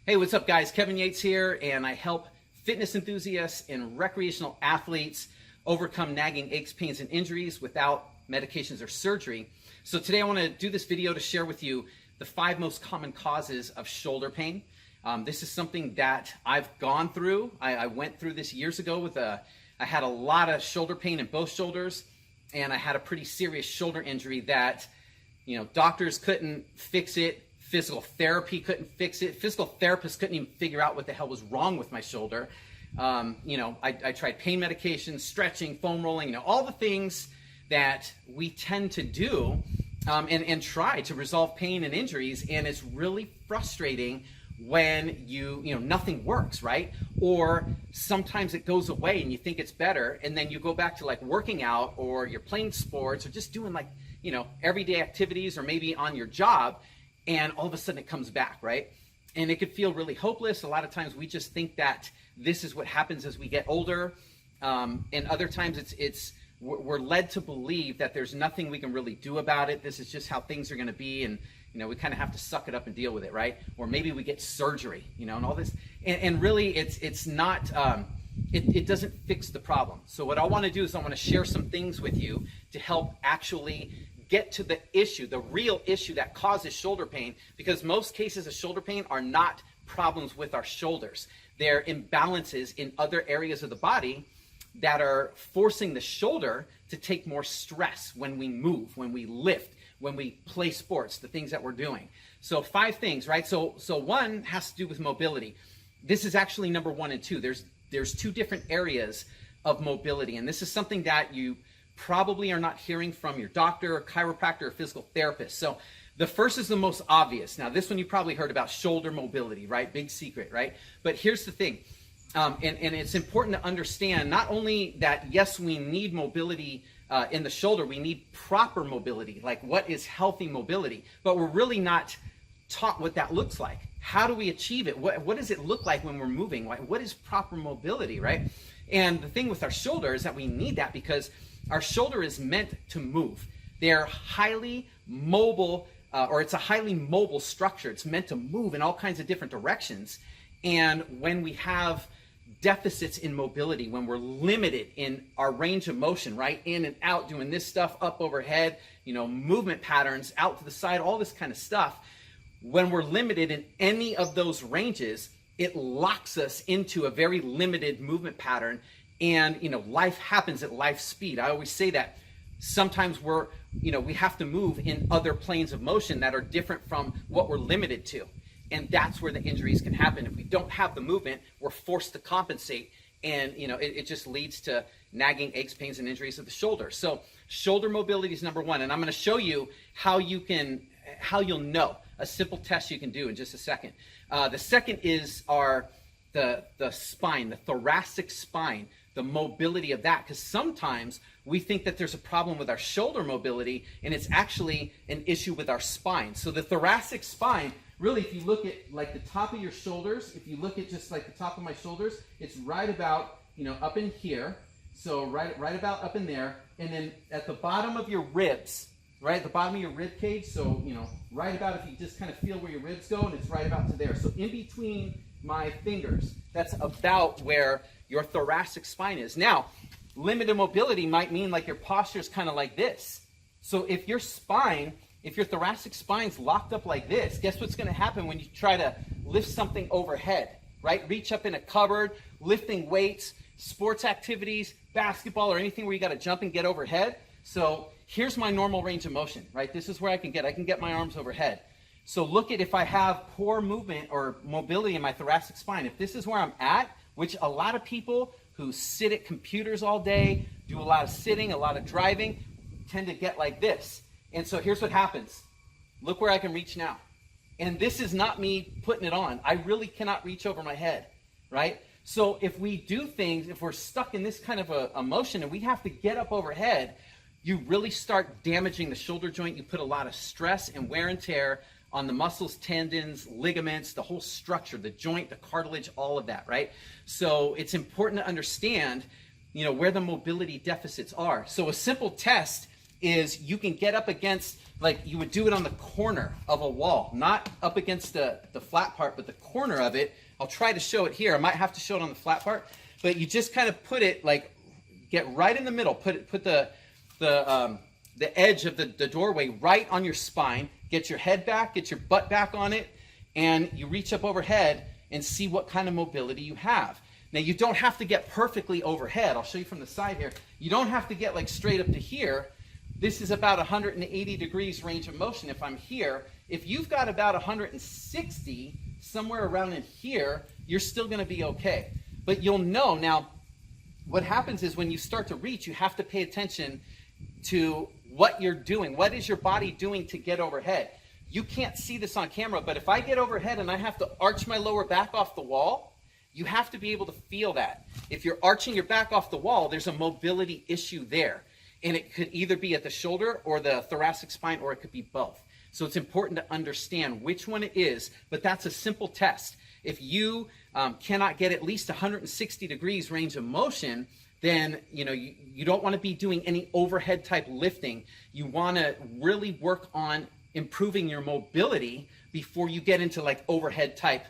Hey, what's up guys? Kevin Yates here, and I help fitness enthusiasts and recreational athletes overcome nagging aches, pains, and injuries without medications or surgery. So today I want to do this video to share with you the 5 most common causes of shoulder pain. This is something that I've gone through. I went through this years ago with I had a lot of shoulder pain in both shoulders, and I had a pretty serious shoulder injury that, doctors couldn't fix it. Physical therapy couldn't fix it. Physical therapists couldn't even figure out what the hell was wrong with my shoulder. I tried pain medication, stretching, foam rolling, all the things that we tend to do and try to resolve pain and injuries. And it's really frustrating when nothing works, right? Or sometimes it goes away and you think it's better, and then you go back to like working out, or you're playing sports, or just doing everyday activities, or maybe on your job, and all of a sudden it comes back, right? And it could feel really hopeless. A lot of times we just think that this is what happens as we get older. And other times we're led to believe that there's nothing we can really do about it. This is just how things are gonna be, and we kind of have to suck it up and deal with it, right? Or maybe we get surgery, and all this. And really it's not, it doesn't fix the problem. So what I wanna do is I wanna share some things with you to help actually get to the issue, the real issue that causes shoulder pain, because most cases of shoulder pain are not problems with our shoulders. They're imbalances in other areas of the body that are forcing the shoulder to take more stress when we move, when we lift, when we play sports, the things that we're doing. So 5 things, right? So one has to do with mobility. This is actually number 1 and 2. There's 2 different areas of mobility, and this is something that you probably are not hearing from your doctor, or chiropractor, or physical therapist. So the first is the most obvious. Now this one you probably heard about, shoulder mobility, right? Big secret, right? But here's the thing, and it's important to understand not only that, yes, we need mobility in the shoulder, we need proper mobility, like what is healthy mobility, but we're really not taught what that looks like. How do we achieve it? What does it look like when we're moving? What is proper mobility, right? And the thing with our shoulder is that we need that because our shoulder is meant to move. They're highly mobile, or it's a highly mobile structure. It's meant to move in all kinds of different directions. And when we have deficits in mobility, when we're limited in our range of motion, right? In and out, doing this stuff, up overhead, movement patterns, out to the side, all this kind of stuff. When we're limited in any of those ranges, it locks us into a very limited movement pattern. And life happens at life speed. I always say that sometimes we have to move in other planes of motion that are different from what we're limited to. And that's where the injuries can happen. If we don't have the movement, we're forced to compensate. And it just leads to nagging aches, pains, and injuries of the shoulder. So shoulder mobility is number 1. And I'm gonna show you how you'll know, a simple test you can do in just a second. The second is the spine, the thoracic spine, the mobility of that, because sometimes we think that there's a problem with our shoulder mobility, and it's actually an issue with our spine. So the thoracic spine, really, if you look at like the top of your shoulders, if you look at just like the top of my shoulders, it's right about, up in here. So right about up in there. And then at the bottom of your ribs, right at the bottom of your rib cage. So, right about, if you just kind of feel where your ribs go, and it's right about to there. So in between my fingers, that's about where your thoracic spine is. Now, limited mobility might mean like your posture is kind of like this. So if your thoracic spine's locked up like this, guess what's going to happen when you try to lift something overhead, right? Reach up in a cupboard, lifting weights, sports activities, basketball, or anything where you got to jump and get overhead. So here's my normal range of motion, right? This is where I can get my arms overhead. So look at, if I have poor movement or mobility in my thoracic spine, if this is where I'm at, which a lot of people who sit at computers all day, do a lot of sitting, a lot of driving, tend to get like this. And so here's what happens. Look where I can reach now. And this is not me putting it on. I really cannot reach over my head, right? So if we do things, if we're stuck in this kind of a motion and we have to get up overhead, you really start damaging the shoulder joint. You put a lot of stress and wear and tear on the muscles, tendons, ligaments, the whole structure, the joint, the cartilage, all of that, right? So it's important to understand, where the mobility deficits are. So a simple test is you can get up against, like you would do it on the corner of a wall, not up against the flat part, but the corner of it. I'll try to show it here. I might have to show it on the flat part, but you just kind of put it like, get right in the middle, put the edge of the doorway right on your spine, get your head back, get your butt back on it, and you reach up overhead and see what kind of mobility you have. Now, you don't have to get perfectly overhead. I'll show you from the side here. You don't have to get like straight up to here. This is about 180 degrees range of motion if I'm here. If you've got about 160, somewhere around in here, you're still gonna be okay. But you'll know, now, what happens is when you start to reach, you have to pay attention to what you're doing. What is your body doing to get overhead? You can't see this on camera, but if I get overhead and I have to arch my lower back off the wall, you have to be able to feel that. If you're arching your back off the wall, there's a mobility issue there. And it could either be at the shoulder or the thoracic spine, or it could be both. So it's important to understand which one it is, but that's a simple test. If you cannot get at least 160 degrees range of motion, then you don't want to be doing any overhead type lifting. You want to really work on improving your mobility before you get into like overhead type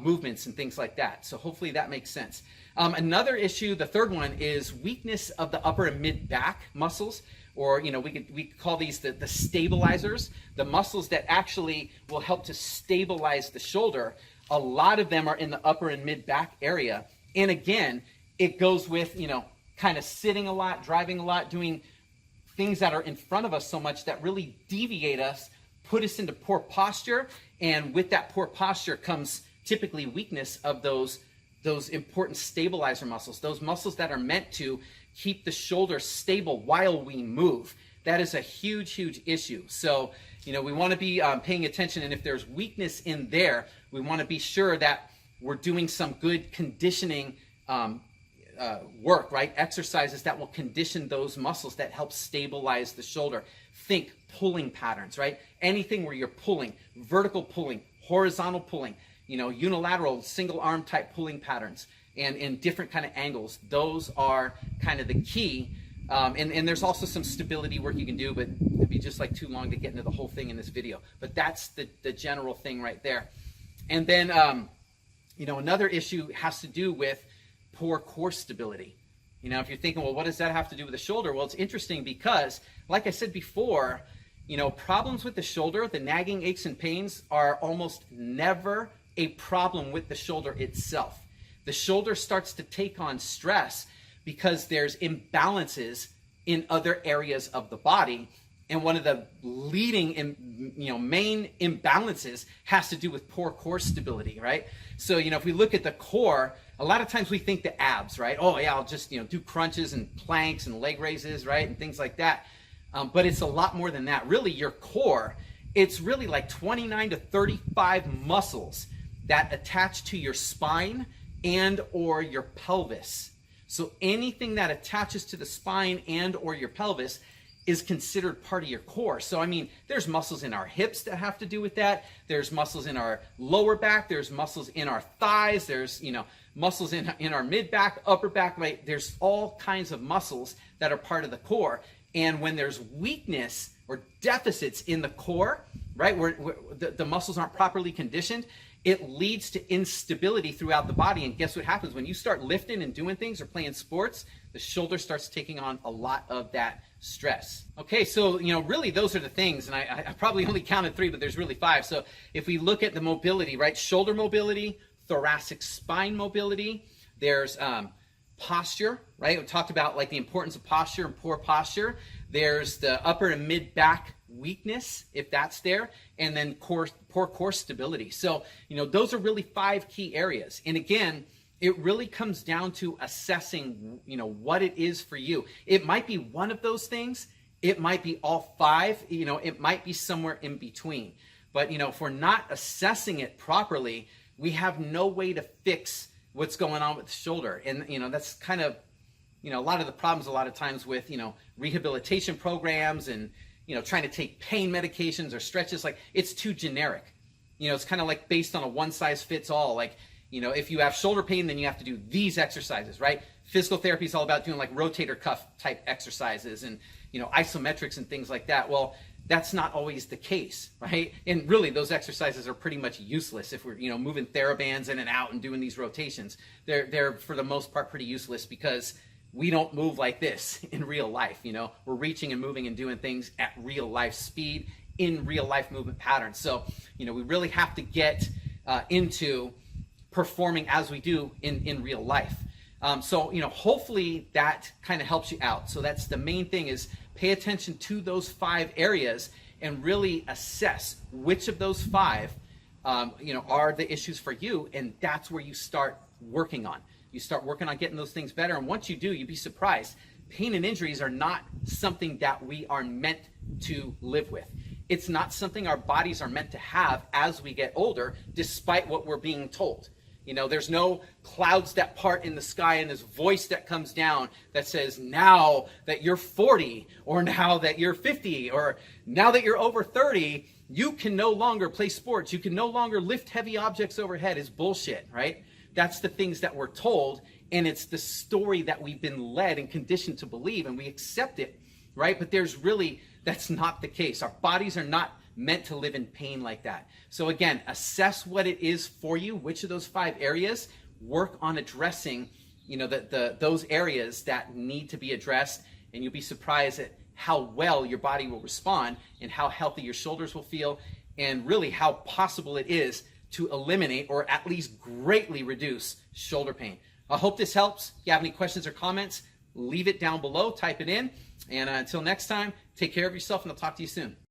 movements and things like that. So hopefully that makes sense. Another issue, the third one, is weakness of the upper and mid back muscles, or we could call these the stabilizers, the muscles that actually will help to stabilize the shoulder. A lot of them are in the upper and mid back area. And again, it goes with, kind of sitting a lot, driving a lot, doing things that are in front of us so much that really deviate us, put us into poor posture. And with that poor posture comes typically weakness of those important stabilizer muscles, those muscles that are meant to keep the shoulder stable while we move. That is a huge, huge issue. So, we want to be paying attention, and if there's weakness in there, we want to be sure that we're doing some good conditioning work, right? Exercises that will condition those muscles that help stabilize the shoulder. Think pulling patterns, right? Anything where you're pulling, vertical pulling, horizontal pulling, unilateral single arm type pulling patterns, and in different kind of angles. Those are kind of the key. And there's also some stability work you can do, but it'd be just like too long to get into the whole thing in this video. But that's the general thing right there. And then, another issue has to do with poor core stability. If you're thinking, well, what does that have to do with the shoulder? Well, it's interesting because, like I said before, problems with the shoulder, the nagging aches and pains, are almost never a problem with the shoulder itself. The shoulder starts to take on stress because there's imbalances in other areas of the body. And one of the leading main imbalances has to do with poor core stability, right? So, if we look at the core, a lot of times we think the abs, right? Oh yeah, I'll just, do crunches and planks and leg raises, right? And things like that. But it's a lot more than that. Really, your core, it's really like 29 to 35 muscles that attach to your spine and or your pelvis. So anything that attaches to the spine and or your pelvis is considered part of your core. So, there's muscles in our hips that have to do with that. There's muscles in our lower back. There's muscles in our thighs. There's, muscles in our mid back, upper back, right? There's all kinds of muscles that are part of the core. And when there's weakness or deficits in the core, right, where the muscles aren't properly conditioned, it leads to instability throughout the body. And guess what happens? When you start lifting and doing things or playing sports, the shoulder starts taking on a lot of that stress. Okay, so, really those are the things. And I probably only counted 3, but there's really 5. So if we look at the mobility, right, shoulder mobility, thoracic spine mobility, there's posture, right? We talked about like the importance of posture and poor posture. There's the upper and mid back weakness, if that's there, and then poor core stability. So, those are really 5 key areas. And again, it really comes down to assessing, what it is for you. It might be one of those things. It might be all 5. It might be somewhere in between. But, if we're not assessing it properly, we have no way to fix what's going on with the shoulder. And, that's kind of, a lot of the problems a lot of times with, rehabilitation programs and, trying to take pain medications or stretches. Like, it's too generic. It's kind of like based on a one size fits all. Like, if you have shoulder pain, then you have to do these exercises, right? Physical therapy is all about doing like rotator cuff type exercises. And, isometrics and things like that. Well, that's not always the case, right? And really, those exercises are pretty much useless if we're, moving therabands in and out and doing these rotations. They're for the most part pretty useless because we don't move like this in real life. We're reaching and moving and doing things at real life speed in real life movement patterns. So, we really have to get into performing as we do in real life. So, hopefully that kind of helps you out. So that's the main thing, is pay attention to those 5 areas and really assess which of those 5, are the issues for you. And that's where you start working on. You start working on getting those things better. And once you do, you'd be surprised. Pain and injuries are not something that we are meant to live with. It's not something our bodies are meant to have as we get older, despite what we're being told. There's no clouds that part in the sky and this voice that comes down that says, now that you're 40, or now that you're 50, or now that you're over 30, you can no longer play sports. You can no longer lift heavy objects overhead. Is bullshit, right? That's the things that we're told, and it's the story that we've been led and conditioned to believe, and we accept it, right? But that's not the case. Our bodies are not meant to live in pain like that. So again, assess what it is for you, which of those 5 areas, work on addressing, those areas that need to be addressed, and you'll be surprised at how well your body will respond and how healthy your shoulders will feel, and really how possible it is to eliminate or at least greatly reduce shoulder pain. I hope this helps. If you have any questions or comments, leave it down below, type it in. And until next time, take care of yourself, and I'll talk to you soon.